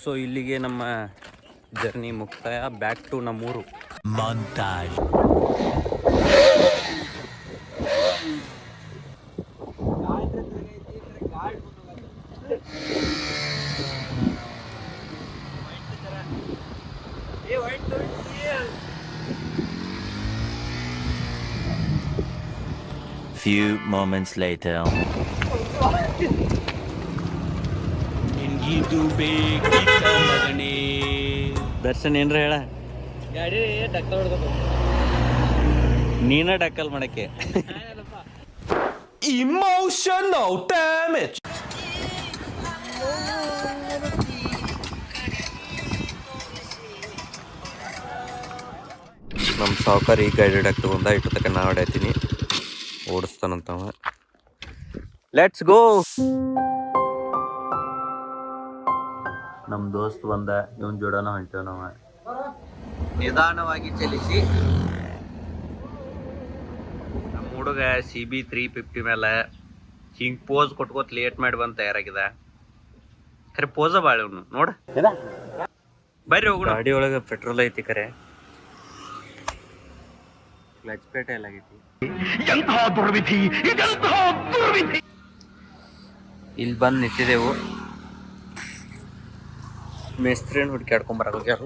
So ಇಲ್ಲಿಗೆ ನಮ್ಮ journey ಮುಕ್ತಾಯ. ಬ್ಯಾಕ್ ಟು ನಮ್ಮೂರು. ಮಾಂತಾಜ್. Few moments later. ದರ್ಶನ್ ಏನ್ರ ಹೇಳ. ಗಾಡಿ ಡಕ್ಕಲ್ ಹೊಡ್ಬೇಕು. ನೀನ ಡಕ್ಕಲ್ ಮಾಡಕ್ಕೆ. Emotional damage. ನಮ್ಮ ಸಾವುಕಾರ ಈ ಗಾಡಿ ಹಿಡಕ್ಕೆ ತಗೊಂಡ ಇಟ್ಟು ತಕ್ಕ ನಾ ಹೊಡ್ಯಾತೀನಿ. ಓಡಿಸ್ತಾನಂತವ. Let's go. ನಮ್ಮ ದೋಸ್ತ್ ಬಂದ, ಇವನ್ ಜೋಡನ ಹೊಂಟೇವ್ ನಾವ. ನಿಧಾನವಾಗಿ ಚಲಿಸಿ. ನಮ್ಮ ಹುಡುಗ CB 350 ಮೇಲೆ ಹಿಂಗ್ ಪೋಸ್ ಕೊಟ್ಕೋತ್ ಲೇಟ್ ಮಾಡಿ ಬಂದು ತಯಾರಾಗಿದ. ಖರೆ ಪೋಸ ಬಾಳ ಇವನು ನೋಡ. ಬರ್ರಿ ಹೋಗೋಣ. ಗಾಡಿ ಒಳಗೆ ಪೆಟ್ರೋಲ್ ಐತಿ ಖರೆ, ಕ್ಲಚ್ ಪೇಟೆ ಎಲ್ಲ ಆಗೈತಿ. ಇಲ್ಲಿ ಬಂದು ನಿಂತಿದ್ದೆವು. ಮೇಸ್ತ್ರಿನ ಹುಡುಕ್ಯಾಡ್ಕೊಂಬರೋಗ್ಯಾರು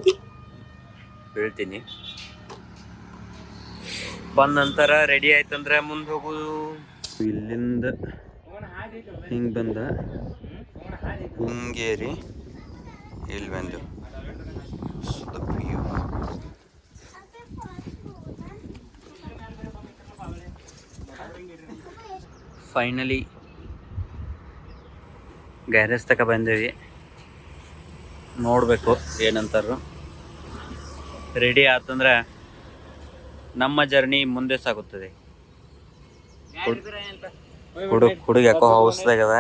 ಹೇಳ್ತೀನಿ. ಬಂದ ನಂತರ ರೆಡಿ ಆಯ್ತಂದ್ರೆ ಮುಂದೆ ಹೋಗೋದು. ಇಲ್ಲಿಂದ ಹಿಂಗೆ ಬಂದ ಹಿಂಗೇರಿ ಇಲ್ಲಿ ಬಂದು ಫೈನಲಿ ಗ್ಯಾರೇಜ್ ತಕ ಬಂದೇವಿ. ನೋಡಬೇಕು ಏನಂತಾರು. ರೆಡಿ ಆತಂದ್ರೆ ನಮ್ಮ ಜರ್ನಿ ಮುಂದೆ ಸಾಗುತ್ತದೆ. ಹುಡುಗ ಯಾಕೋ ಹೌಸ್ದಾಗದ.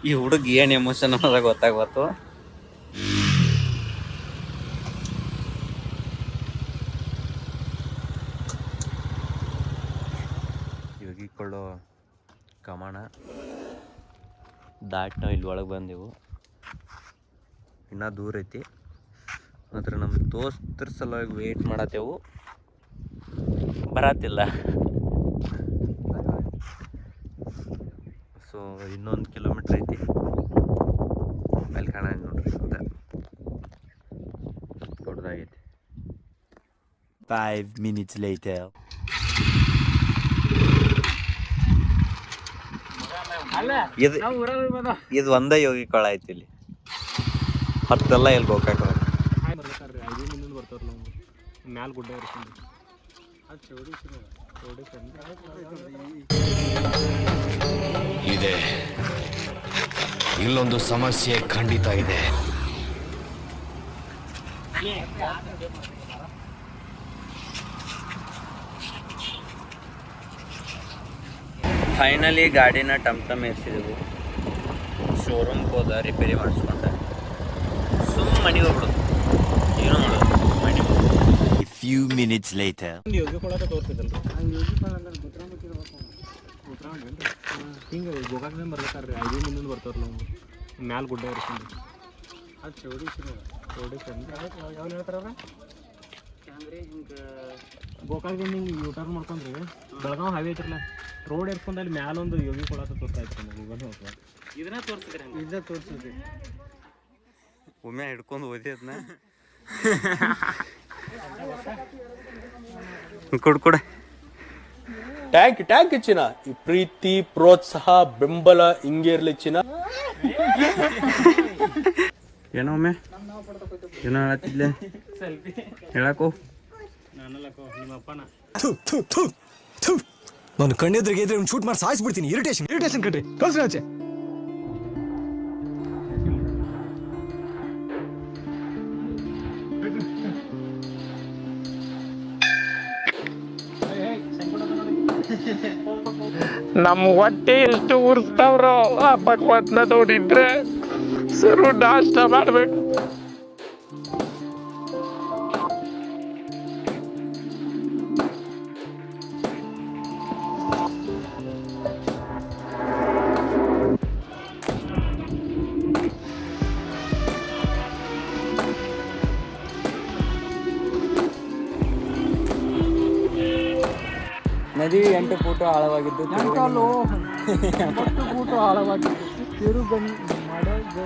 ಈ ಹುಡುಗ ಏನು ಎಮೋಷನ್ ಅನ್ನೋದಾಗ ಗೊತ್ತಾಗ್ಬತ್ತು. ಯೋಗಿಕೊಳ್ಳೋ ಕಮಾಣ ದಾಟ್ ನಾವು ಇಲ್ಲಿ ಒಳಗೆ ಬಂದೆವು. ಇನ್ನೂ ದೂರ ಐತಿ. ಮಾತ್ರ ನಮ್ಮ ದೋಸ್ತರ ಸಲುವಾಗಿ ವೇಟ್ ಮಾಡತ್ತೇವು. ಬರತ್ತಿಲ್ಲ. ಸೊ ಇನ್ನೊಂದು ಕಿಲೋಮೀಟ್ರ್ ಐತಿ. ಅಲ್ಲಿ ಕಾಣ ನೋಡ್ರಿ, ಅದ ದೊಡ್ಡದಾಗೈತಿ. 5 minutes later. ಇದು ಒಂದೇ ಯೋಗಿ ಕೊಳ ಐತಿ. ಇಲ್ಲಿ ಹತ್ತೆಲ್ಲ ಎಲ್ಲಿ ಗೋಕಾಕ ಮ್ಯಾಲ ಗುಡ್ಡ ಇದೆ. ಇಲ್ಲೊಂದು ಸಮಸ್ಯೆ ಖಂಡಿತ ಇದೆ. ಫೈನಲಿ ಗಾಡಿನ ಟಮ್ ಏರಿಸಿದೆವು. ಶೋರೂಮ್ಗೆ ಹೋದ, ರಿಪೇರಿ ಮಾಡಿಸ್ಕೊಂಡೆ. ಸುಮ್ಮನೆ ಮನೆಗೆ ಹೋಗ್ಬಿಡೋದು. ಏನೋ ಮಾಡೋದು ಮನೆ. A few minutes later. Yogi ಕೊಡಕ ತೋರ್ಸಿದಲ್ರಿ. ಹಿಂಗೆ ಗೋಕಾಕ್ದಿಂದ ಬರ್ಬೇಕಾರ್ರಿ 5 minute ಬರ್ತಾರಲ್ಲ ಅವ್ನು ಮ್ಯಾಲ ಗುಡ್ಡ ಇರ್ತೀನಿ. ಅದು ಚೌಡಿ ಯಾವ ಹೇಳ್ತಾರ ಹಿಂಗೆ ಗೋಕಾಕ್ದಿಂದ ಹಿಂಗೆ ಯೂಟರ್ನ್ ಮಾಡ್ಕೊಂಡ್ರಿ ಬೆಳಗಾವ್ ಹೈವೇ ಐತ್ರಲ್ಲ, ರೋಡ್ ಇರ್ಕೊಂಡು ಅಲ್ಲಿ ಮ್ಯಾಲ ಒಂದು ಯೋಗಿ ಕೊಡಕ ತೋರ್ಸಾಯ್ತು ನಮಗೆ. ಇದನ್ನ ತೋರಿಸಿದ್ರಿ? ಇದನ್ನ ತೋರಿಸಿದ್ರಿ. ಒಮ್ಮೆ ಹಿಡ್ಕೊಂಡು ಓದಿ ಅದನ್ನ ಕೊಡ. ಟ್ಯಾಂಕ್ ಚಿನ್ನ. ಈ ಪ್ರೀತಿ, ಪ್ರೋತ್ಸಾಹ, ಬೆಂಬಲ ಹಿಂಗೆ ಇರ್ಲಿ ಚಿನ್ನ. ಏನೋ ಒಮ್ಮೆ ಏನೋ ಹೇಳತ್ತಿದ್ಲೆ ಹೇಳಕೋ. ನಾನು ಕಣ್ಣೆದ್ರಿಗೆ ಇದ್ರೆ ಶೂಟ್ ಮಾಡಿ ಸಾಯಿಸ್ಬಿಡ್ತೀನಿ. ಇರಿಟೇಷನ್ ಕಣ್ರಿ. ಕಳ್ಸಿ ಆಚೆ. ನಮ್ಮ ಹೊಟ್ಟೆ ಎಷ್ಟು ಉರ್ಸ್ತಾವ್ರೋ ಆ ಭಗವಂತನ ನೋಡಿದ್ರೆ ಸರು ನಾಷ್ಟ ಮಾಡ್ಬೇಕು. ನದಿ 8 ಫೂಟ್ ಆಳವಾಗಿದ್ದು ಫೂಟ್ ಆಳವಾಗಿದ್ದು ತಿರುಗಣಿ ಮಡಗಳಿಗೆ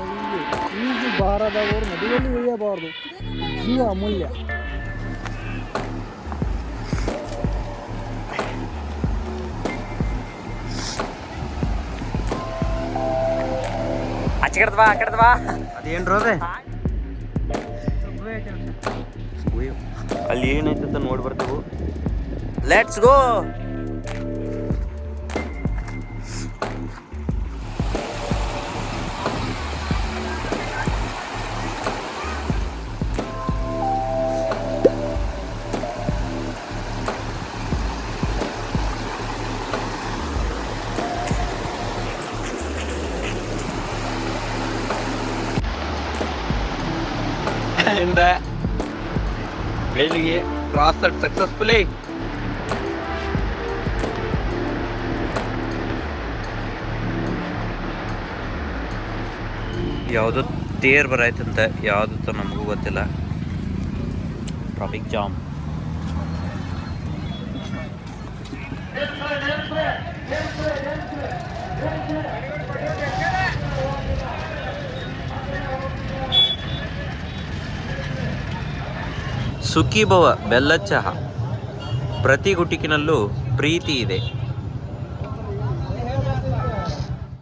ಈಜು ಬಾರದವರು ನದಿಯಲ್ಲಿ ಇಳಿಯಬಾರದು. ಜೀವ ಅಮೂಲ್ಯ. ಅದೇನ್ರ ಅಲ್ಲಿ ಏನೈತೆ ಅಂತ ನೋಡಿ ಬರ್ತೇವು. Let's go. And ಬೆಳಿಗ್ಗೆ crossed successfully. ಯಾವುದೋ ತೇರ್ ಬರಾಯ್ತಂತೆ, ಯಾವ್ದು ನಮಗೂ ಗೊತ್ತಿಲ್ಲ. Traffic jam. ಸುಖಿ ಭವ ಬೆಲ್ಲದ ಚಹಾ. ಪ್ರತಿ ಗುಟಿಕಿನಲ್ಲೂ ಪ್ರೀತಿ ಇದೆ.